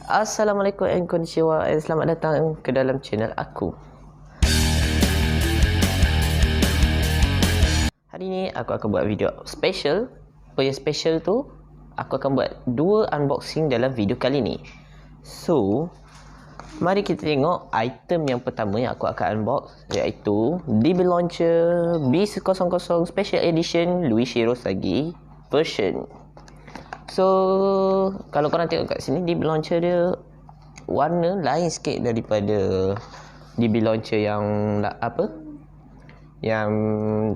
Assalamualaikum and konnichiwa, and selamat datang ke dalam channel aku. Hari ni aku akan buat video special. Apa yang special tu? Aku akan buat 2 unboxing dalam video kali ni. So, mari kita tengok item yang pertama yang aku akan unbox, iaitu DB Launcher B100 Special Edition Louis Shirosagi version. So, kalau korang tengok kat sini, DB Launcher dia warna lain sikit daripada DB Launcher yang yang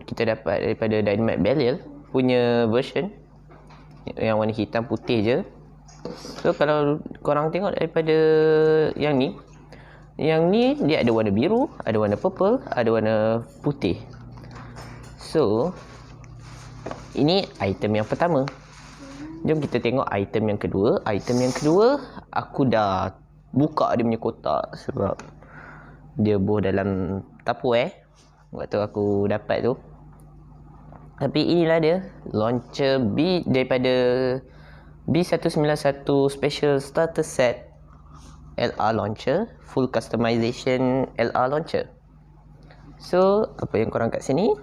kita dapat daripada Dynamite Belial punya version yang warna hitam putih je. So, kalau korang tengok daripada yang ni dia ada warna biru, ada warna purple, ada warna putih. So, ini item yang pertama. Jom kita tengok item yang kedua. Item yang kedua, aku dah buka dia punya kotak sebab dia boh dalam Tupperware waktu aku dapat tu. Tapi inilah dia, launcher B daripada B191 Special Starter Set LR Launcher, full customization LR Launcher. So, apa yang korang kat sini,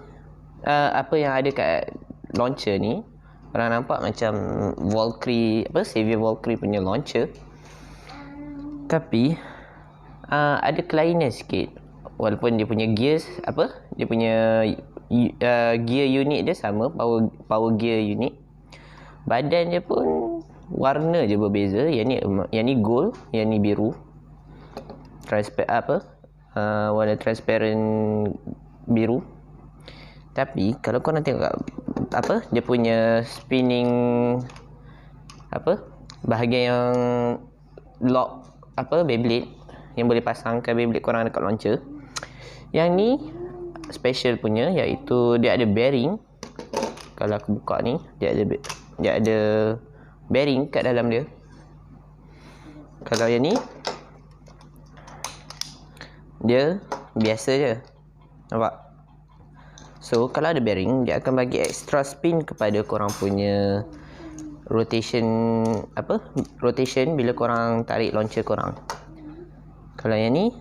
apa yang ada kat launcher ni, korang nampak macam Valkyrie, Savior Valkyrie punya launcher. Tapi ada kelainan sikit. Walaupun dia punya gears, dia punya gear unit dia sama, power gear unit. Badan dia pun warna je berbeza. Yang ni gold, yang ni biru. Warna transparent biru. Tapi kalau korang tengok dia punya spinning bahagian yang lock Beyblade yang boleh pasangkan Beyblade korang dekat launcher. Yang ni special punya, iaitu dia ada bearing. Kalau aku buka ni, dia ada bearing kat dalam dia. Kalau yang ni dia biasa je, nampak? So, kalau ada bearing, dia akan bagi extra spin kepada korang punya rotation bila korang tarik launcher korang. Kalau yang ni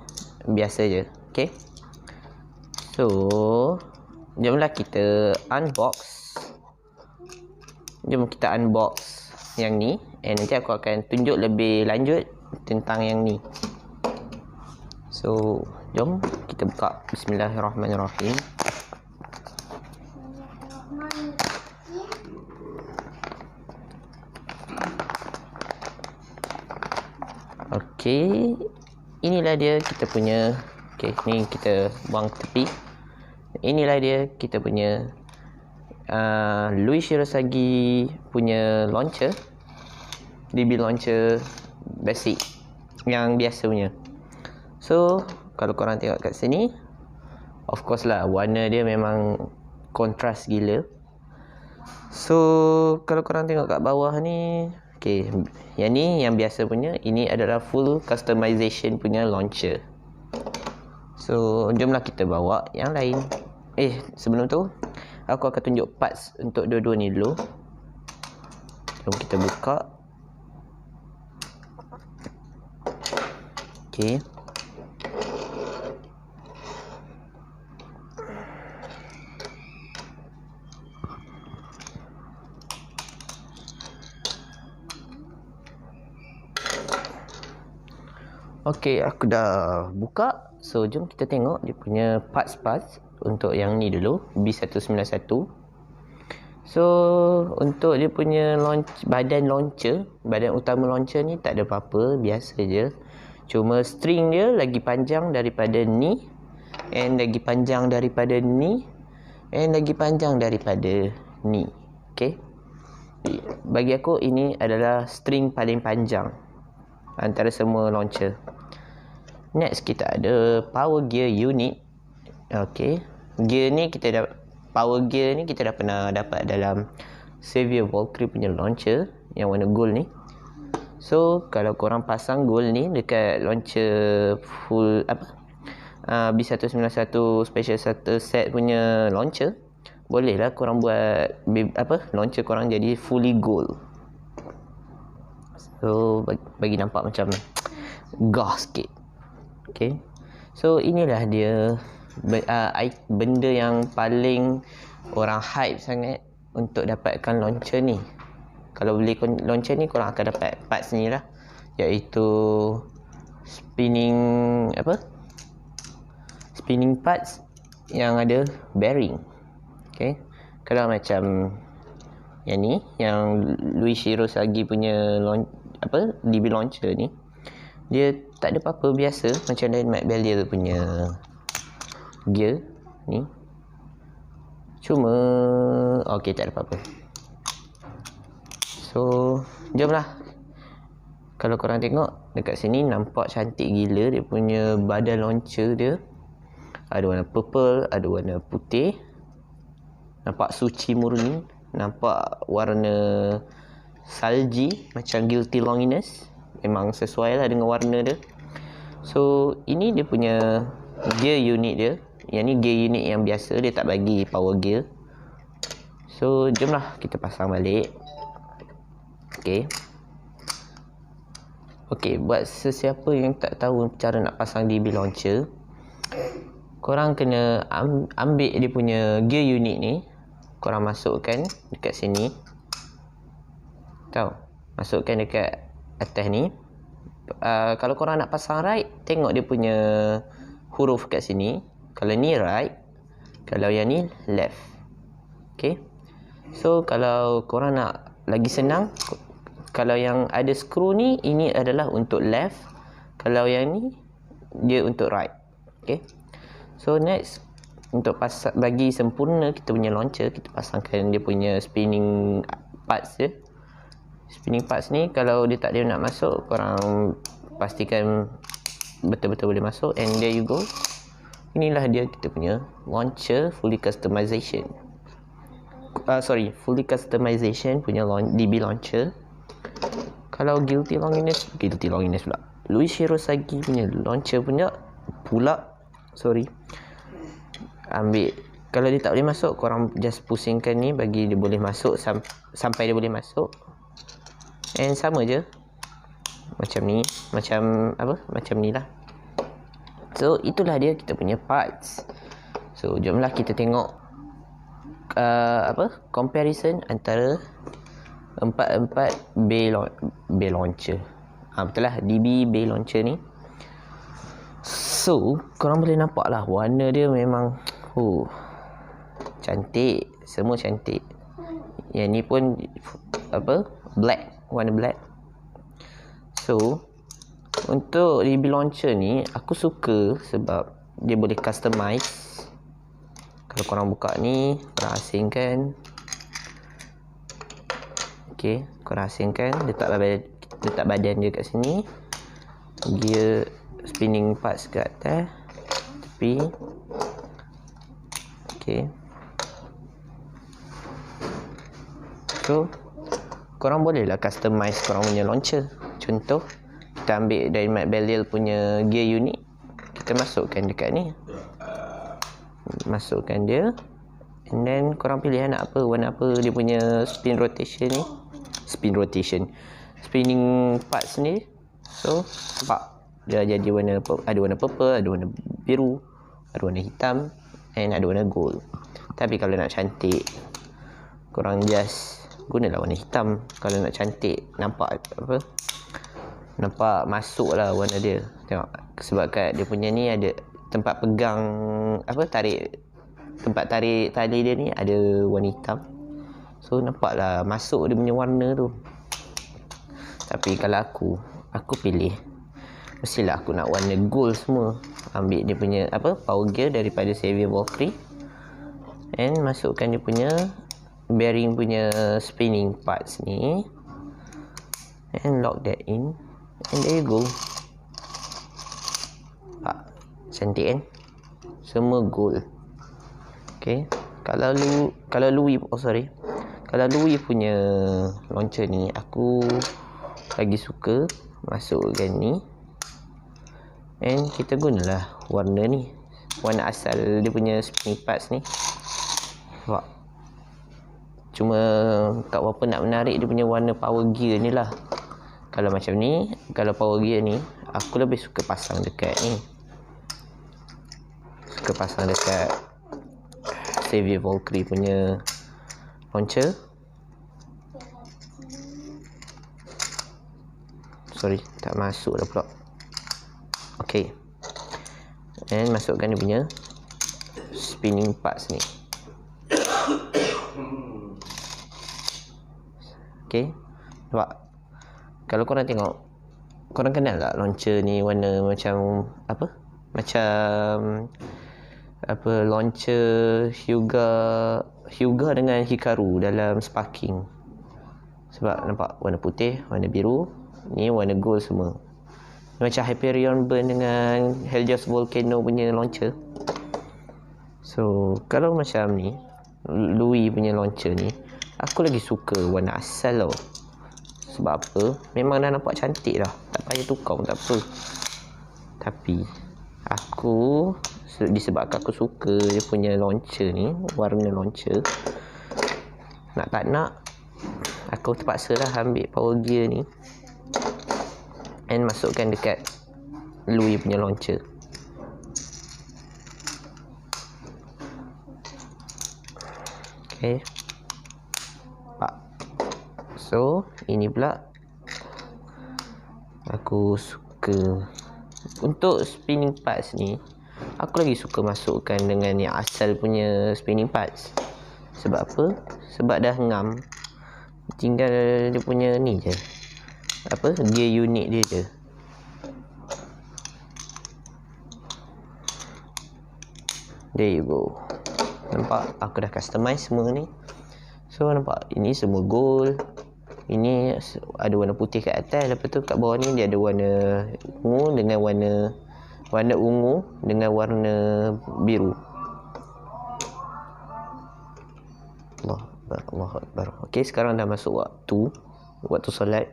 biasa je. Okay, so jomlah kita unbox. Jom kita unbox yang ni, and nanti aku akan tunjuk lebih lanjut tentang yang ni. So, jom kita buka. Bismillahirrahmanirrahim. Okey, inilah dia kita punya. Okey, ni kita buang tepi. Inilah dia kita punya Louis Shirosagi punya launcher, DB Launcher basic yang biasa punya. So, kalau korang tengok kat sini, of course lah, warna dia memang kontras gila. So, kalau korang tengok kat bawah ni, okey, yang ni yang biasa punya. Ini adalah full customization punya launcher. So, jomlah kita bawa yang lain. Sebelum tu, aku akan tunjuk parts untuk dua-dua ni dulu. Jom kita buka. Okey. Okey, aku dah buka. So, jom kita tengok dia punya parts-parts untuk yang ni dulu, B191. So, untuk dia punya badan utama launcher ni tak ada apa-apa, biasa je. Cuma string dia lagi panjang daripada ni, and lagi panjang daripada ni, and lagi panjang daripada ni. Okey. Bagi aku ini adalah string paling panjang antara semua launcher. Next, kita ada power gear unit. Okey, power gear ni kita dah pernah dapat dalam Savior Valkyrie punya launcher yang warna gold ni. So, kalau korang pasang gold ni dekat launcher full B191 Special Starter Set punya launcher, bolehlah korang buat launcher korang jadi fully gold. So bagi nampak macam gah sikit. Okay. So inilah dia benda yang paling orang hype sangat untuk dapatkan launcher ni. Kalau beli launcher ni, korang akan dapat parts ni lah, iaitu spinning parts yang ada bearing. Okay. Kalau macam yang ni, yang Louis Hirosaki punya DB launcher ni, dia tak ada apa-apa, biasa macam Dynamite Belial punya gear ni. Cuma okey, tak ada apa-apa. So jomlah, kalau korang tengok dekat sini, nampak cantik gila dia punya badan launcher dia. Ada warna purple, ada warna putih, nampak suci murni, nampak warna salji macam Guilty Longiness. Memang sesuai lah dengan warna dia. So ini dia punya gear unit dia. Yang ni gear unit yang biasa, dia tak bagi power gear. So jomlah kita pasang balik. Okay, buat sesiapa yang tak tahu cara nak pasang DB launcher, korang kena ambil dia punya gear unit ni, korang masukkan dekat sini. Masukkan dekat atas ni. Kalau korang nak pasang right, tengok dia punya huruf kat sini. Kalau ni right, kalau yang ni left. Okay. So kalau korang nak lagi senang, kalau yang ada skru ni, ini adalah untuk left. Kalau yang ni, dia untuk right. Okay. So next, untuk bagi sempurna kita punya launcher, kita pasangkan dia punya spinning parts dia. Spinning parts ni, kalau dia tak ada nak masuk, korang pastikan betul-betul boleh masuk. And there you go. Inilah dia kita punya launcher fully customization. Fully customization punya DB launcher. Kalau Guilty Longiness pula, Louis Hirosaki punya launcher pula ambil. Kalau dia tak boleh masuk, korang just pusingkan ni bagi dia boleh masuk sampai dia boleh masuk. And sama je, macam ni, macam ni lah. So itulah dia kita punya parts. So jomlah kita tengok comparison antara 44 bay launcher. Betul lah, DB bay launcher ni. So korang boleh nampak lah, warna dia memang cantik, semua cantik. Yang ni pun black, warna black. So untuk DB launcher ni aku suka sebab dia boleh customize. Kalau korang buka ni, korang asingkan. Okay, korang asingkan, letak badan dia kat sini, gear spinning parts kat atas tepi. Okay. So korang boleh lah customize korang punya launcher. Contoh, kita ambil Dynamite Belial punya gear unit, kita masukkan dekat ni, masukkan dia, and then korang pilih nak apa, warna apa dia punya spinning parts ni. So nampak dia jadi ada warna purple, ada warna biru, ada warna hitam, and ada warna gold. Tapi kalau nak cantik, korang just gunalah warna hitam. Kalau nak cantik, nampak masuk lah warna dia. Tengok, sebab kat dia punya ni ada tempat pegang tempat tarik tali dia ni ada warna hitam. So nampaklah masuk dia punya warna tu. Tapi kalau aku pilih, mestilah aku nak warna gold semua. Ambil dia punya power gear daripada Xavier Valkyrie, and masukkan dia punya bearing punya spinning parts ni, and lock that in, and there you go. Cantik kan? Semua gold. Okay. Kalau Louis punya launcher ni, aku lagi suka masukkan ni, and kita gunalah warna ni, warna asal dia punya spinning parts ni. Cuma tak apa nak menarik dia punya warna power gear ni lah. Kalau macam ni, kalau power gear ni, aku lebih suka pasang dekat ni. Suka pasang dekat Xavier Valkyrie punya launcher. Sorry, tak masuk dah pula. Okay. And masukkan dia punya spinning parts ni. Okay. Nampak? Kalau korang tengok, korang kenal tak launcher ni warna macam apa? Macam apa, launcher Hyuga dengan Hikaru dalam Sparking. Sebab nampak warna putih, warna biru, ni warna gold semua. Macam Hyperion Burn dengan Helios Volcano punya launcher. So kalau macam ni, Louis punya launcher ni, aku lagi suka warna asal tau. Sebab apa? Memang dah nampak cantik dah, tak payah tukar pun tak apa. Tapi aku, disebabkan aku suka dia punya launcher ni, warna launcher, nak tak nak, aku terpaksa lah ambil power gear ni and masukkan dekat Louis punya launcher. Okay. Pak. So ini pula aku suka. Untuk spinning parts ni, aku lagi suka masukkan dengan yang asal punya spinning parts. Sebab apa? Sebab dah ngam, tinggal dia punya ni je, apa, gear unit dia je. There you go. Nampak? Aku dah customize semua ni. So nampak? Ini semua gold. Ini ada warna putih kat atas. Lepas tu kat bawah ni dia ada warna ungu dengan warna ungu dengan warna biru. Allah Akbar. Okey, sekarang dah masuk waktu solat.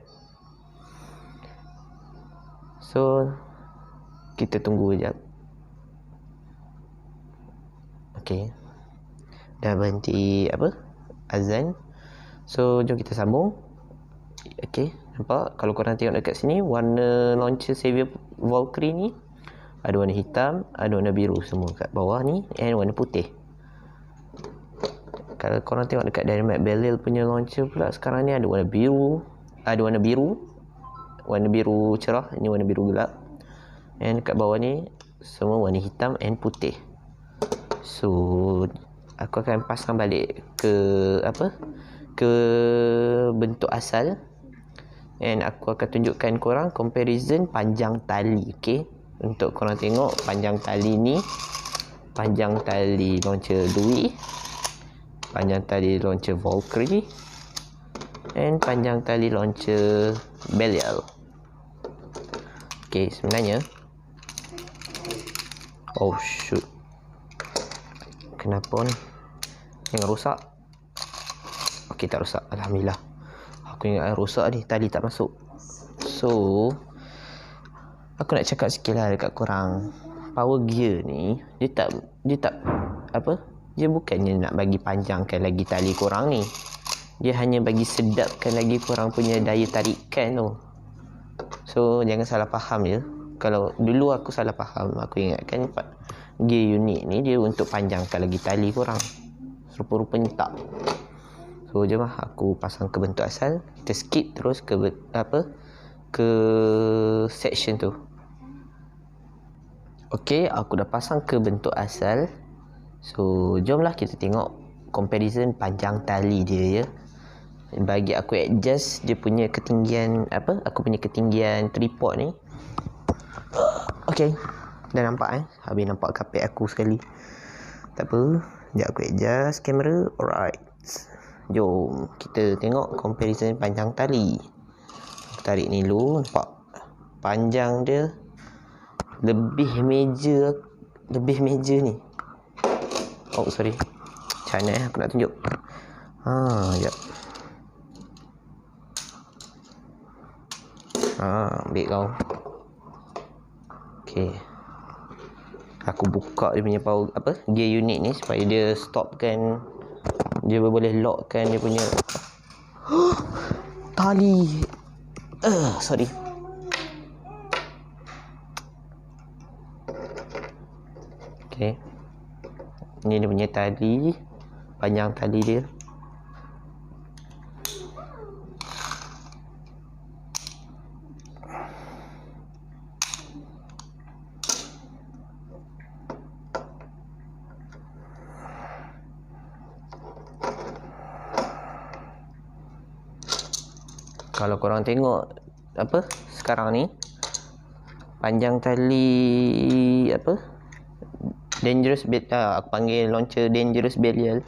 So kita tunggu sekejap. Okey, dah berhenti apa, azan. So jom kita sambung. Okey, nampak? Kalau korang tengok dekat sini, warna launcher Xavier Valkyrie ni ada warna hitam, ada warna biru semua kat bawah ni, and warna putih. Kalau korang tengok dekat Dynamite Belial punya launcher pula sekarang ni ada warna biru, warna biru cerah, ini warna biru gelap, and kat bawah ni semua warna hitam and putih. So aku akan pasang balik ke bentuk asal, and aku akan tunjukkan korang comparison panjang tali. Okay, untuk korang tengok panjang tali ni, panjang tali launcher Louis, panjang tali launcher Valkyrie, and panjang tali launcher Belial. Okay, sebenarnya, oh shoot, kenapa ni? Yang rosak? Okey, tak rosak. Alhamdulillah. Aku ingat rosak ni, tali tak masuk. So aku nak cakap sikit lah dekat korang. Power gear ni, dia tak apa, dia bukannya nak bagi panjangkan lagi tali korang ni. Dia hanya bagi sedapkan lagi korang punya daya tarikan tu. So jangan salah faham je. Kalau dulu aku salah faham, aku ingatkan gear unit ni dia untuk panjangkan lagi tali korang. Rupa-rupanya tak. So jom lah aku pasang ke bentuk asal. Kita skip terus ke ke section tu. Okey, aku dah pasang ke bentuk asal. So jomlah kita tengok comparison panjang tali dia ya. Bagi aku adjust dia punya ketinggian aku punya ketinggian tripod ni. Okey, dah nampak habis nampak kapet aku sekali. Tak apa, sekejap aku adjust kamera. Alright, jom kita tengok comparison panjang tali. Aku tarik ni dulu. Nampak panjang dia lebih meja ni. Oh sorry, macam mana aku nak tunjuk. Sekejap. Ambil kau. Okay, aku buka dia punya power gear unit ni supaya dia stopkan, dia boleh lockkan dia punya tali Sorry. Okay. Ni dia punya tali. Panjang tali dia. Kalau korang tengok apa sekarang ni, panjang tali apa dangerous aku panggil launcher dangerous belial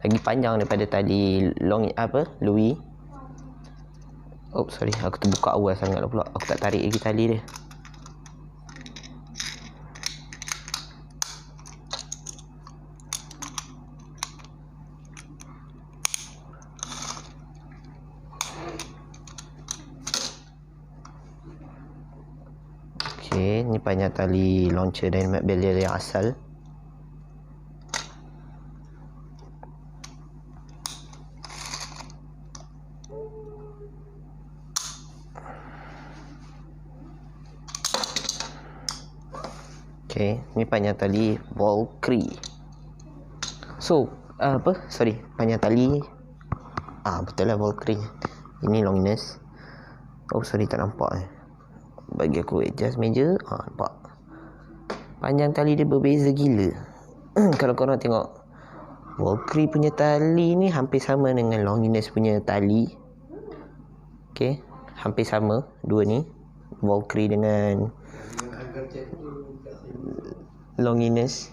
lagi panjang daripada tali long Louis. Oh sorry, aku terbuka awal sangat pula. Aku tak tarik lagi tali dia. Okay, ni panjang tali launcher Dynamite Belial yang asal. Okay, ni panjang tali Valkyrie. So, panjang tali. Betul lah Valkyrie. Ini longiness. Oh, sorry tak nampak Bagi aku adjust meja. Nampak. Panjang tali dia berbeza gila. Kalau korang tengok Valkyrie punya tali ni hampir sama dengan longiness punya tali. Okay, hampir sama dua ni. Valkyrie dengan longiness.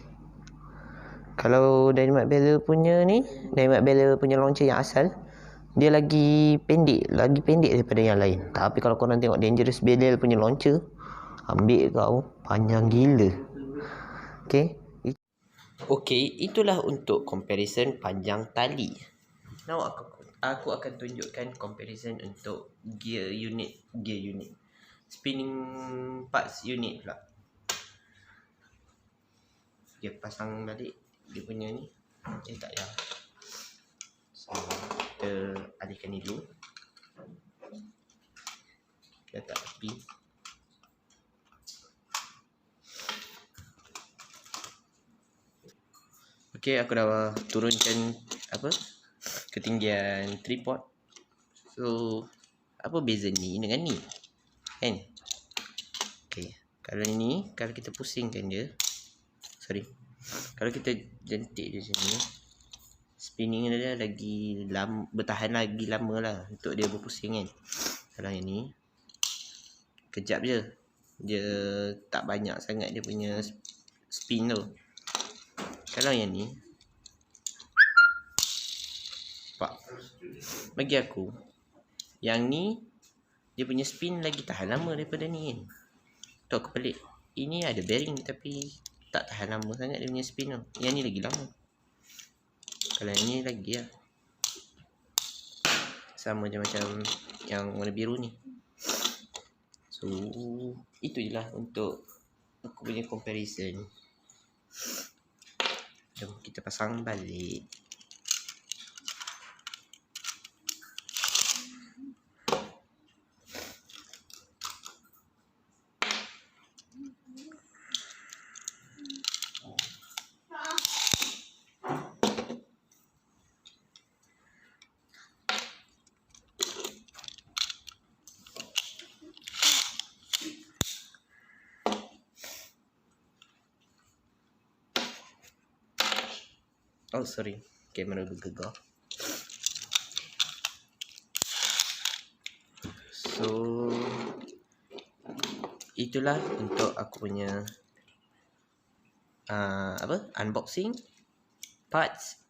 Kalau Dynamite Belial punya ni, Dynamite Belial punya launcher yang asal, dia lagi pendek daripada yang lain. Tapi kalau korang tengok Dangerous Belial punya launcher, ambil kau panjang gila. Okay, itulah untuk comparison panjang tali. Now aku akan tunjukkan comparison untuk gear unit, spinning parts unit pula. Dia pasang balik dia punya ni. Tak payah. So, kita alihkan ni dulu. Kita letak tepi. Okay, aku dah turunkan ketinggian tripod. So, apa beza ni dengan ni? Kan? Okay, kalau kita pusingkan dia, kalau kita jentik di sini, spinning dia lagi bertahan lagi lama lah untuk dia berpusing kan. Kalau yang ni kejap je, dia tak banyak sangat dia punya spin tu. Kalau yang ni, bagi aku yang ni dia punya spin lagi tahan lama daripada ni kan. Tu aku pelik. Ini ada bearing tapi tak tahan lama sangat dia punya spin tu. Yang ni lagi lama. Kalau yang ni lagi lah. Sama je macam yang warna biru ni. So, itu je lah untuk aku punya comparison. Jom kita pasang balik. Oh sorry, kamera bergegar. So, itulah untuk aku punya unboxing, parts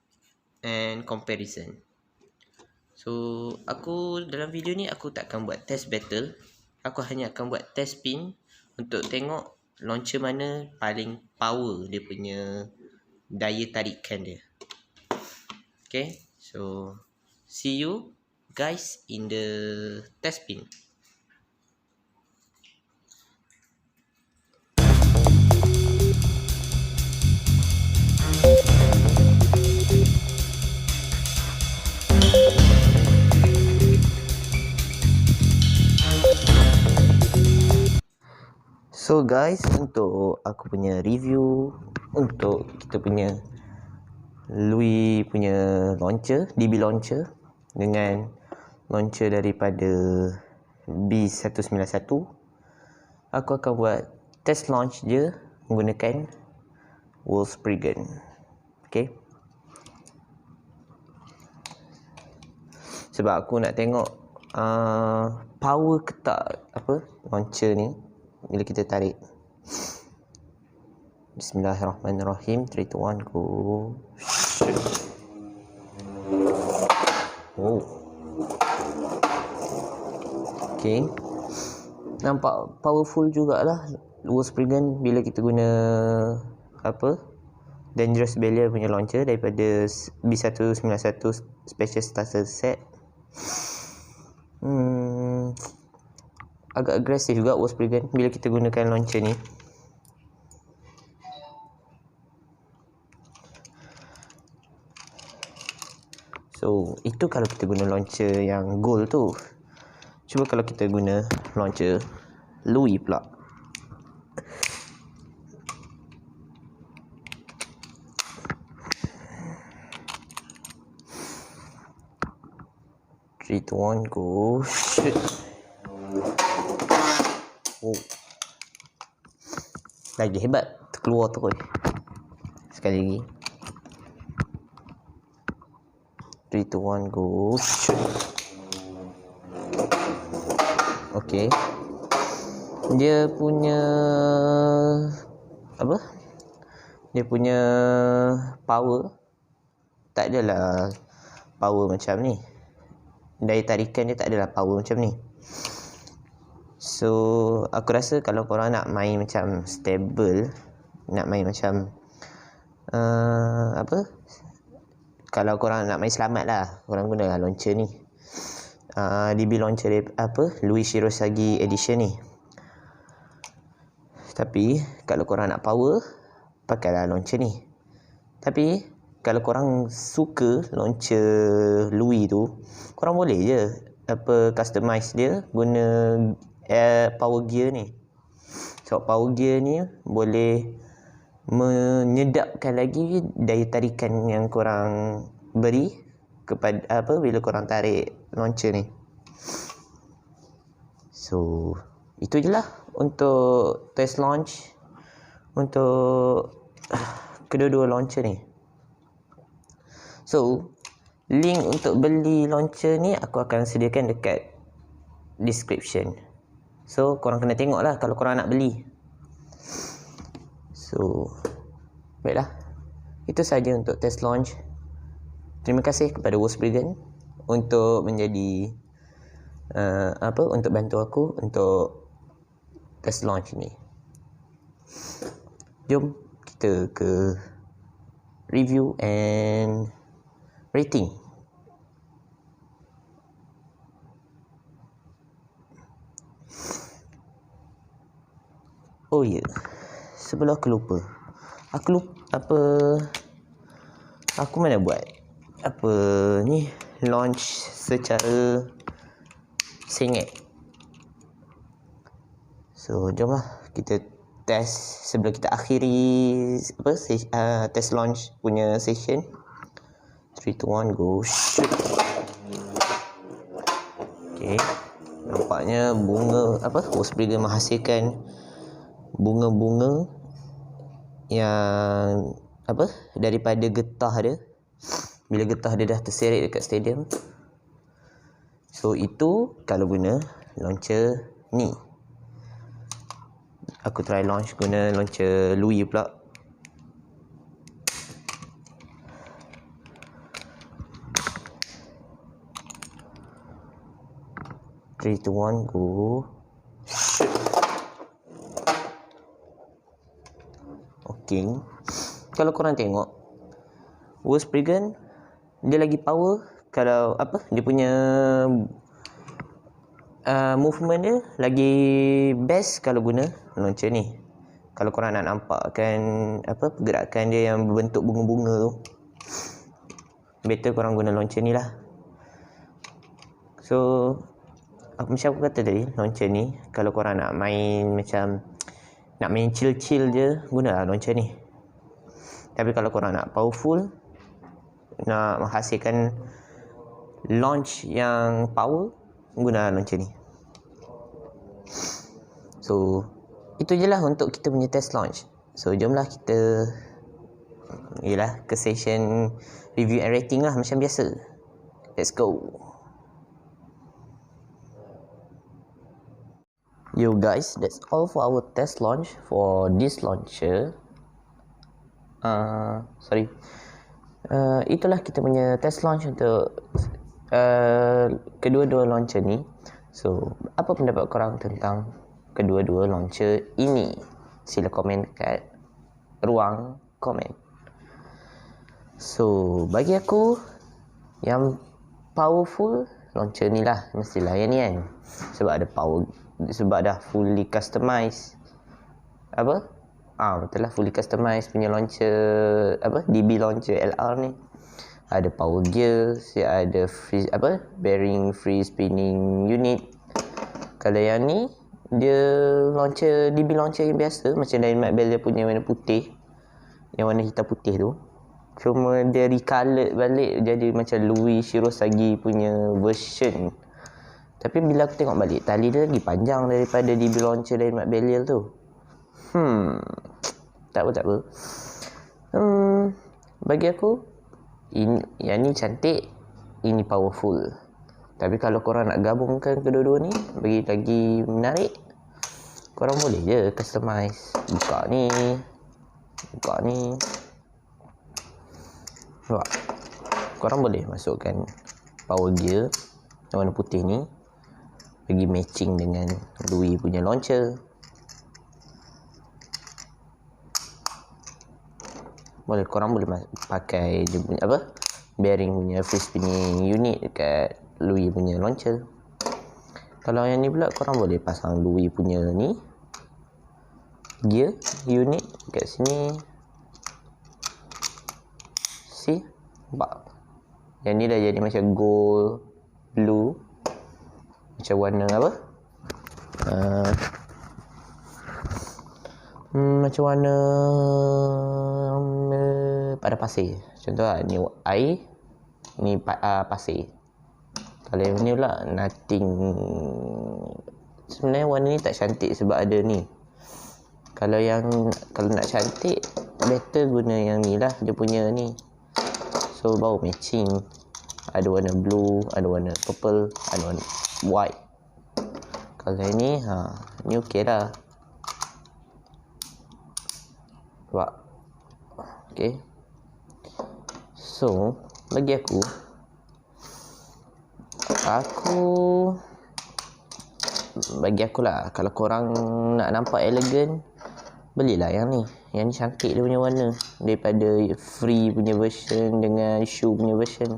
and comparison. So, aku dalam video ni aku tak akan buat test battle. Aku hanya akan buat test spin untuk tengok launcher mana paling power dia punya daya tarikan dia. Okay, so see you guys in the test spin. So guys, untuk aku punya review untuk kita punya Louis punya launcher, DB launcher dengan launcher daripada B191, aku akan buat test launch je menggunakan Wolfspriggan. Okay, sebab aku nak tengok power ke tak apa launcher ni bila kita tarik. Bismillahirrahmanirrahim. 3, 2, 1, go. Oh. Okay, nampak powerful jugalah Wolfspriggan bila kita guna apa Dangerous Bellier punya launcher daripada B191 Special Starter Set. Agak agresif juga Wolfspriggan bila kita gunakan launcher ni. So itu kalau kita guna launcher yang gold tu. Cuba kalau kita guna launcher Louis pula. Three, two, one, go. Shoot. Oh, lagi hebat, terkeluar terus. Sekali lagi. 3, 2, 1, go. Shoot. Okay, dia punya apa? Dia punya power tak adalah power macam ni. Daya tarikan dia tak adalah power macam ni. So aku rasa kalau korang nak main macam stable, nak main macam apa, kalau korang nak main selamat lah, korang gunalah launcher ni, DB launcher apa Louis Shirosagi edition ni. Tapi kalau korang nak power, pakailah launcher ni. Tapi kalau korang suka launcher Louis tu, korang boleh je apa customize dia guna power gear ni. So power gear ni boleh menyedapkan lagi daya tarikan yang korang beri kepada apa bila korang tarik launcher ni. So itu je lah untuk test launch untuk kedua-dua launcher ni. So link untuk beli launcher ni aku akan sediakan dekat description. So korang kena tengok lah kalau korang nak beli. So baiklah, itu saja untuk test launch. Terima kasih kepada Wolfspriggan untuk menjadi apa, untuk bantu aku untuk test launch ni. Jom kita ke review and rating. Oh ya, sebelum aku lupa, aku mana buat apa ni launch secara sengit. So jomlah kita test sebelum kita akhiri apa test launch punya session. 3, 2, 1, go. Shoot. Okay, nampaknya bunga apa Wolfspriggan menghasilkan bunga-bunga yang apa daripada getah dia. Bila getah dia dah terseret dekat stadium. So itu kalau guna launcher ni. Aku try launch guna launcher Louis pula. Three, two, one, go. Okay, kalau korang tengok Wolfspriggan dia lagi power. Kalau apa dia punya movement dia lagi best kalau guna launcher ni. Kalau korang nak nampakkan apa pergerakan dia yang berbentuk bunga-bunga tu, better korang guna launcher ni lah. So macam aku kata tadi, launcher ni kalau korang nak main macam nak main chill-chill je, gunalah launcher ni. Tapi kalau korang nak powerful, nak menghasilkan launch yang power, gunalah launcher ni. So itu je lah untuk kita punya test launch. So jomlah kita ke session review and rating lah macam biasa. Let's go. Yo guys, that's all for our test launch for this launcher. Itulah kita punya test launch untuk kedua-dua launcher ni. So apa pendapat korang tentang kedua-dua launcher ini? Sila komen kat ruang komen. So bagi aku, yang powerful launcher ni lah, mestilah yang ni kan. Sebab ada power, sebab dah fully customized. Betul lah, fully customized punya launcher, DB launcher LR ni. Ada power gear, ada free, bearing free spinning unit. Kalau yang ni, dia launcher, DB launcher yang biasa, macam Dynamite Bell dia punya warna putih, yang warna hitam putih tu. Cuma dia recolored balik jadi macam Louis Shirosagi punya version. Tapi bila aku tengok balik, tali dia lagi panjang daripada DB launcher Dynamite Bell tu. Tak apa. Bagi aku, yang ni cantik, ini powerful. Tapi kalau korang nak gabungkan kedua-dua ni, bagi lagi menarik, korang boleh je customize. Buka ni. Korang boleh masukkan power gear yang warna putih ni, bagi matching dengan Louis punya launcher. Korang boleh pakai dia punya bearing punya free spinning unit dekat Louis punya launcher. Kalau yang ni pula, korang boleh pasang Louis punya ni gear unit kat sini. See? Nampak? Yang ni dah jadi macam gold blue, macam warna macam warna pada pasir. Contoh lah, ni air, ni pasir. Kalau yang ni pula nothing. Sebenarnya warna ni tak cantik sebab ada ni. Kalau nak cantik, better guna yang ni lah, dia punya ni. So baru matching. Ada warna blue, ada warna purple, ada warna white. Kalau yang ni, ni okey lah. Nampak? Okay. So bagi aku lah, kalau korang nak nampak elegan, belilah yang ni. Yang ni cantik dia punya warna, daripada free punya version dengan shoe punya version.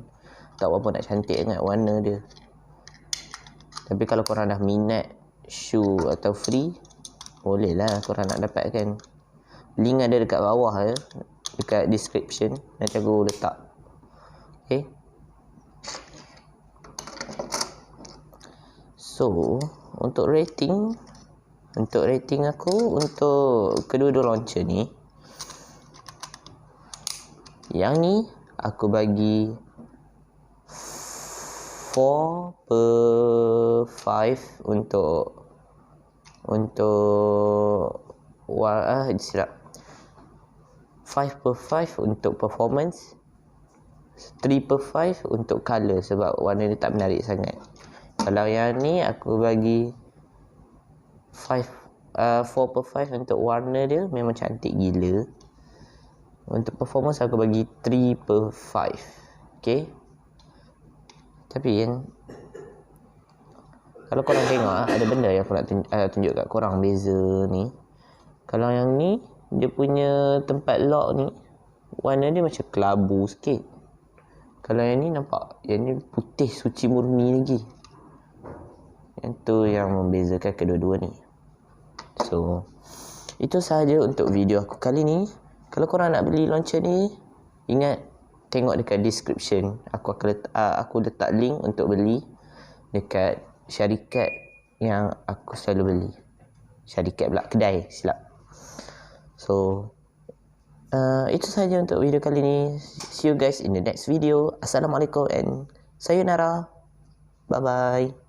Tak apa nak cantik sangat warna dia. Tapi kalau korang dah minat shoe atau free, boleh lah korang nak dapatkan. Link ada dekat bawah ya, dekat description. Nanti aku letak. Okay. So untuk rating aku untuk kedua-dua launcher ni, yang ni aku bagi 4/5 untuk silap 5/5 untuk performance, 3/5 untuk colour sebab warna dia tak menarik sangat. Kalau yang ni aku bagi 4/5 untuk warna dia memang cantik gila. Untuk performance aku bagi 3/5. Okay. Tapi kalau korang tengok, ada benda yang aku nak tunjuk kat korang beza ni. Kalau yang ni, dia punya tempat lock ni, warna dia macam kelabu sikit. Kalau yang ni nampak, yang ni putih suci murni lagi. Yang tu yang membezakan kedua-dua ni. So itu sahaja untuk video aku kali ni. Kalau korang nak beli launcher ni, ingat tengok dekat description. Aku letak link untuk beli dekat syarikat yang aku selalu beli. Syarikat pula, kedai, silap. So itu sahaja untuk video kali ini. See you guys in the next video. Assalamualaikum and sayonara. Bye bye.